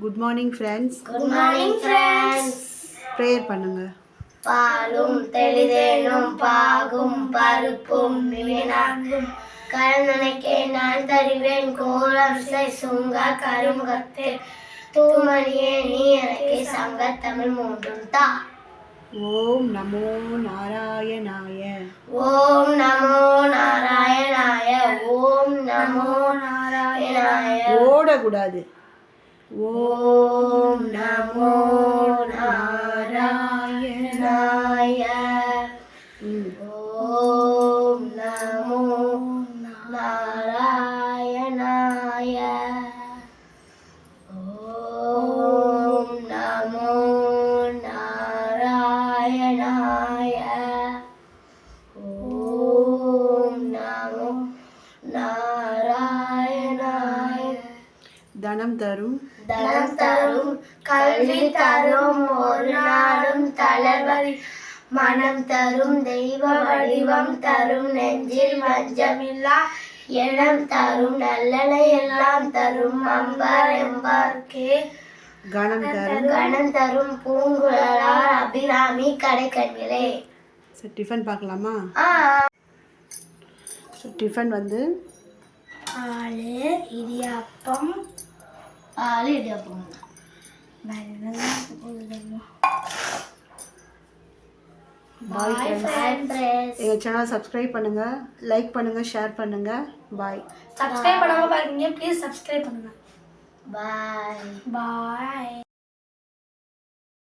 Good morning friends. Good morning friends. Prayer பண்ணுங்க. பாலும் தெளிதேனும் பாகும் பருப்பும் மீனாகும் கலந்தனைக்கே நான் தருவேன் கோலம்சை சுங்க கருமுகத்தே தூமணியே நீ எனக்கு சங்க தமிழ் மூன்றும் தா. ஓம் நமோ நாராயணாய. ஓம் நமோ நாராயணாய. ஓம் நமோ நாராயணாய. ஓடக்கூடாது. ஓம் நமோ நாராயணாய. ஓம் நமோ நாராயணாய. ஓம் நமோ நாராயணாய. ஓம் நமோ நாராயணாய. தனம் தரும் தனம் தரும் கல்வி தரும் ஒரு நாளும் தளர்வரி மனம் தரும் தெய்வ வடிவம் தரும் நெஞ்சில் வஞ்சமில்லா இடம் தரும் நல்லனை எல்லாம் தரும் அம்பர் எம்பார்க்கே கணம் தரும் பூங்குழலார் அபிராமி கடைக்கண்களே. டிஃபன் பார்க்கலாமா? டிஃபன் வந்து இடியாப்பம் இடியாப்பம். Bye friends. எங்கள் சேனல் சப்ஸ்கிரைப் பண்ணுங்கள், லைக் பண்ணுங்கள், ஷேர் பண்ணுங்கள். பாய். சப்ஸ்கிரைப் பண்ணாமல் பாருங்க, ப்ளீஸ் சப்ஸ்கிரைப் பண்ணுங்கள். பாய் பாய்.